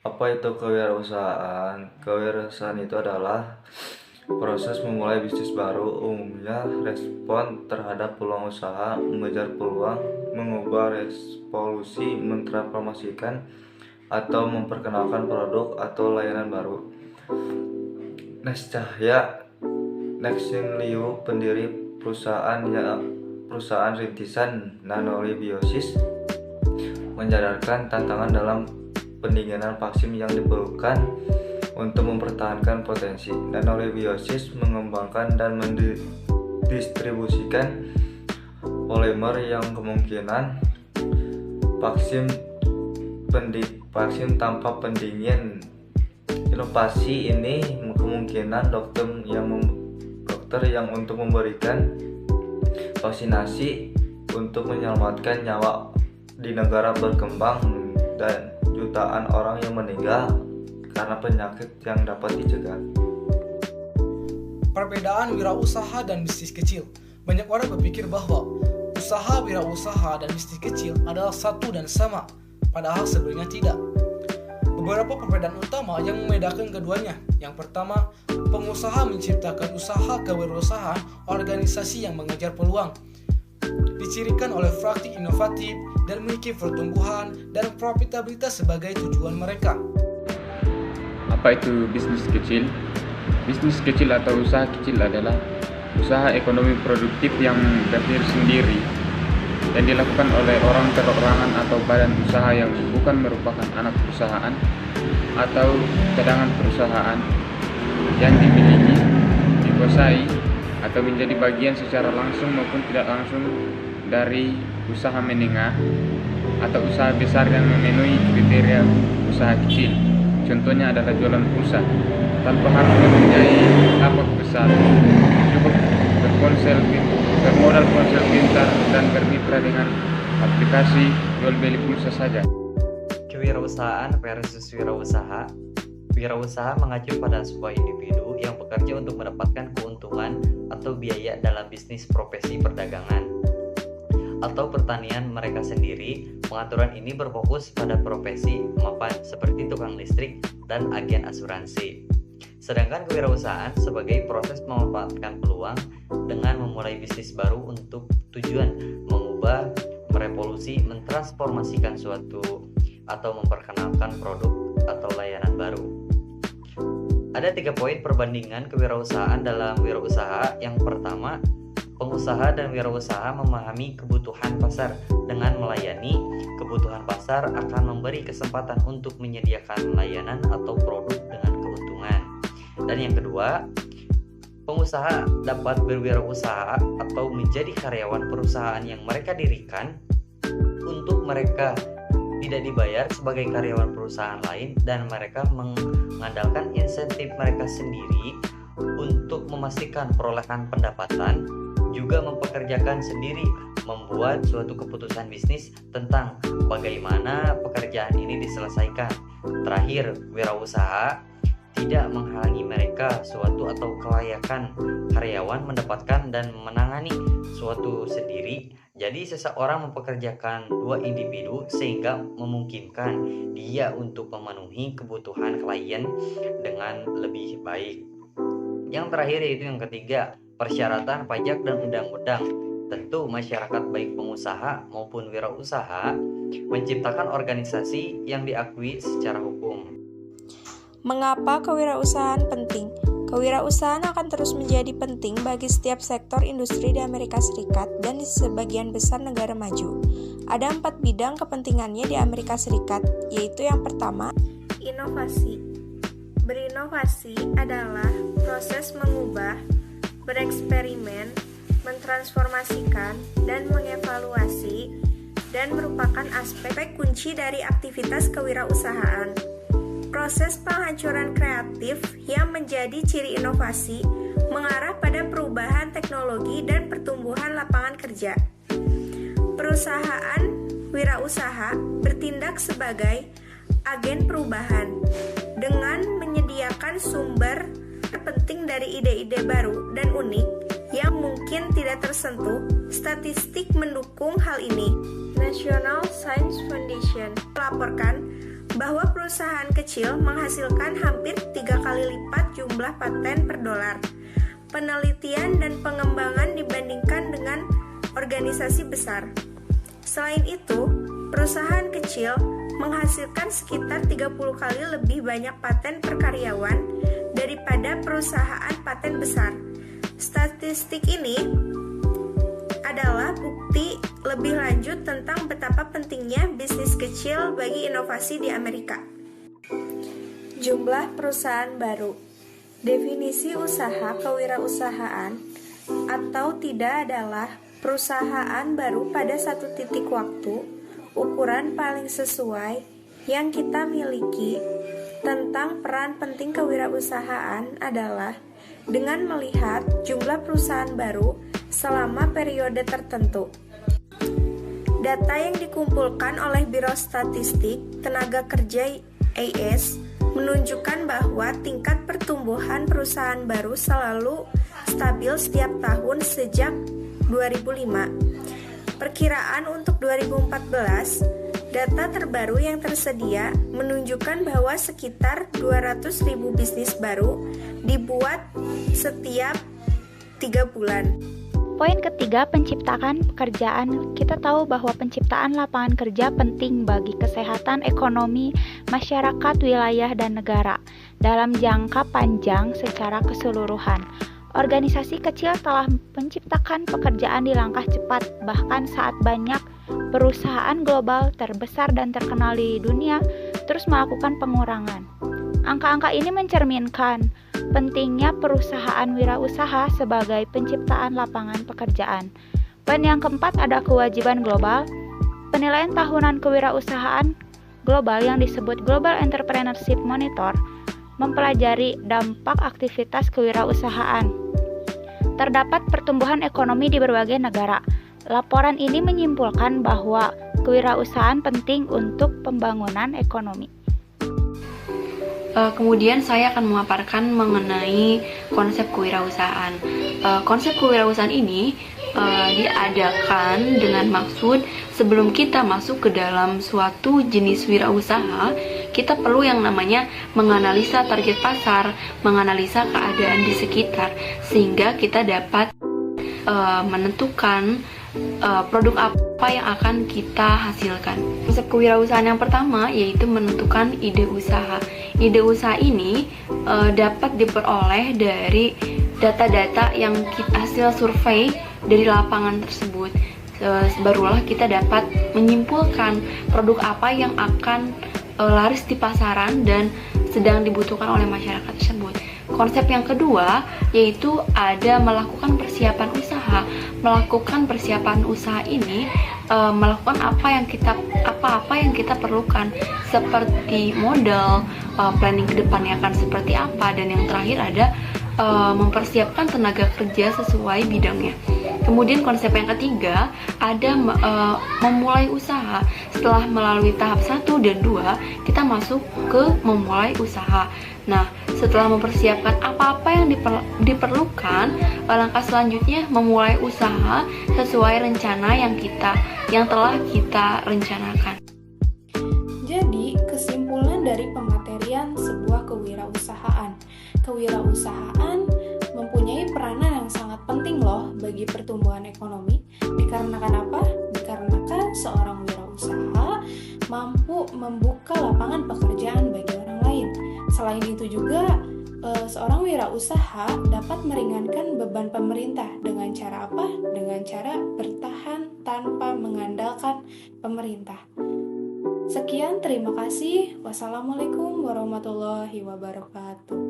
Apa itu kewirausahaan? Kewirausahaan itu adalah proses memulai bisnis baru, umumnya respon terhadap peluang usaha, mengejar peluang, mengubah revolusi, mentransformasikan, atau memperkenalkan produk atau layanan baru. Nes Cahya, Nexin Liu, pendiri perusahaan rintisan Nanolibiosis, menjadarkan tantangan dalam pendinginan vaksin yang diperlukan untuk mempertahankan potensi. Nanolibiosis mengembangkan dan mendistribusikan polimer yang kemungkinan vaksin tanpa pendingin. Inovasi ini kemungkinan dokter yang untuk memberikan vaksinasi untuk menyelamatkan nyawa di negara berkembang dan jutaan orang yang meninggal karena penyakit yang dapat dicegah. Perbedaan wirausaha dan bisnis kecil. Banyak orang berpikir bahwa usaha wirausaha dan bisnis kecil adalah satu dan sama, padahal sebenarnya tidak. Beberapa perbedaan utama yang membedakan keduanya. Yang pertama, pengusaha menciptakan usaha kewirausahaan organisasi yang mengejar peluang, dicirikan oleh praktik inovatif dan memiliki pertumbuhan dan profitabilitas sebagai tujuan mereka. Apa itu bisnis kecil? Bisnis kecil atau usaha kecil adalah usaha ekonomi produktif yang berdiri sendiri yang dilakukan oleh orang perorangan atau badan usaha yang bukan merupakan anak perusahaan atau cadangan perusahaan yang dimiliki, dikuasai, atau menjadi bagian secara langsung maupun tidak langsung dari usaha menengah atau usaha besar yang memenuhi kriteria usaha kecil. Contohnya adalah jualan pulsa tanpa harus mempunyai lapak besar, cukup bermodal ponsel pintar dan bermitra dengan aplikasi jual beli pulsa saja. Kewirausahaan versus wirausaha. Wirausaha mengacu pada sebuah individu yang bekerja untuk mendapatkan keuntungan atau biaya dalam bisnis profesi perdagangan atau pertanian mereka sendiri. Pengaturan ini berfokus pada profesi mapan seperti tukang listrik dan agen asuransi. Sedangkan kewirausahaan sebagai proses memanfaatkan peluang dengan memulai bisnis baru untuk tujuan mengubah, merevolusi, mentransformasikan suatu atau memperkenalkan produk atau layanan baru. Ada 3 poin perbandingan kewirausahaan dalam wirausaha. Yang pertama, pengusaha dan wirausaha memahami kebutuhan pasar. Dengan melayani kebutuhan pasar akan memberi kesempatan untuk menyediakan layanan atau produk dengan keuntungan. Dan yang kedua, pengusaha dapat berwirausaha atau menjadi karyawan perusahaan yang mereka dirikan untuk mereka tidak dibayar sebagai karyawan perusahaan lain dan mereka mengandalkan insentif mereka sendiri untuk memastikan perolehan pendapatan, juga mempekerjakan sendiri, membuat suatu keputusan bisnis tentang bagaimana pekerjaan ini diselesaikan. Terakhir, wirausaha tidak menghalangi mereka suatu atau kelayakan karyawan mendapatkan dan menangani suatu sendiri. Jadi seseorang mempekerjakan 2 individu sehingga memungkinkan dia untuk memenuhi kebutuhan klien dengan lebih baik. Yang terakhir yaitu yang ketiga, persyaratan pajak dan undang-undang. Tentu masyarakat baik pengusaha maupun wirausaha menciptakan organisasi yang diakui secara hukum. Mengapa kewirausahaan penting? Kewirausahaan akan terus menjadi penting bagi setiap sektor industri di Amerika Serikat dan di sebagian besar negara maju. Ada 4 bidang kepentingannya di Amerika Serikat, yaitu yang pertama, inovasi. Berinovasi adalah proses mengubah, bereksperimen, mentransformasikan, dan mengevaluasi, dan merupakan aspek kunci dari aktivitas kewirausahaan. Proses penghancuran kreatif yang menjadi ciri inovasi mengarah pada perubahan teknologi dan pertumbuhan lapangan kerja. Perusahaan wirausaha bertindak sebagai agen perubahan dengan menyediakan sumber penting dari ide-ide baru dan unik yang mungkin tidak tersentuh. Statistik mendukung hal ini. National Science Foundation melaporkan bahwa perusahaan kecil menghasilkan hampir 3 kali lipat jumlah paten per dolar penelitian dan pengembangan dibandingkan dengan organisasi besar. Selain itu, perusahaan kecil menghasilkan sekitar 30 kali lebih banyak paten per karyawan daripada perusahaan paten besar. Statistik ini adalah bukti lebih lanjut tentang betapa pentingnya bisnis kecil bagi inovasi di Amerika. Jumlah perusahaan baru. Definisi usaha kewirausahaan atau tidak adalah perusahaan baru pada satu titik waktu. Ukuran paling sesuai yang kita miliki tentang peran penting kewirausahaan adalah dengan melihat jumlah perusahaan baru selama periode tertentu. Data yang dikumpulkan oleh Biro Statistik Tenaga Kerja AS menunjukkan bahwa tingkat pertumbuhan perusahaan baru selalu stabil setiap tahun sejak 2005. Perkiraan untuk 2014, data terbaru yang tersedia menunjukkan bahwa sekitar 200.000 bisnis baru dibuat setiap 3 bulan. Poin ketiga, penciptaan pekerjaan. Kita tahu bahwa penciptaan lapangan kerja penting bagi kesehatan ekonomi, masyarakat, wilayah, dan negara dalam jangka panjang secara keseluruhan. Organisasi kecil telah menciptakan pekerjaan di langkah cepat, bahkan saat banyak perusahaan global terbesar dan terkenal di dunia terus melakukan pengurangan. Angka-angka ini mencerminkan pentingnya perusahaan wirausaha sebagai penciptaan lapangan pekerjaan. Poin yang keempat ada kewajiban global. Penilaian tahunan kewirausahaan global yang disebut Global Entrepreneurship Monitor mempelajari dampak aktivitas kewirausahaan. Terdapat pertumbuhan ekonomi di berbagai negara. Laporan ini menyimpulkan bahwa kewirausahaan penting untuk pembangunan ekonomi. Kemudian saya akan memaparkan mengenai konsep kewirausahaan. Konsep kewirausahaan ini diadakan dengan maksud sebelum kita masuk ke dalam suatu jenis wirausaha, kita perlu yang namanya menganalisa target pasar, menganalisa keadaan di sekitar, sehingga kita dapat menentukan produk apa yang akan kita hasilkan. Konsep kewirausahaan yang pertama yaitu menentukan ide usaha. Ide usaha ini dapat diperoleh dari data-data yang hasil survei dari lapangan tersebut. Barulah kita dapat menyimpulkan produk apa yang akan laris di pasaran dan sedang dibutuhkan oleh masyarakat tersebut. Konsep yang kedua yaitu ada melakukan persiapan usaha. Melakukan persiapan usaha ini melakukan apa yang kita perlukan, seperti modal, planning ke depannya akan seperti apa, dan yang terakhir ada mempersiapkan tenaga kerja sesuai bidangnya. Kemudian konsep yang ketiga ada memulai usaha. Setelah melalui tahap 1 dan 2, kita masuk ke memulai usaha. Nah, setelah mempersiapkan apa-apa yang diperlukan, langkah selanjutnya memulai usaha sesuai rencana yang telah kita rencanakan. Jadi, kesimpulan dari pematerian sebuah kewirausahaan. Kewirausahaan mempunyai peranan yang sangat penting loh bagi pertumbuhan ekonomi. Dikarenakan apa? Dikarenakan seorang wirausaha mampu membuka lapangan pekerjaan bagi orang lain. Selain itu juga, seorang wirausaha dapat meringankan beban pemerintah dengan cara apa? Dengan cara bertahan tanpa mengandalkan pemerintah. Sekian, terima kasih. Wassalamualaikum warahmatullahi wabarakatuh.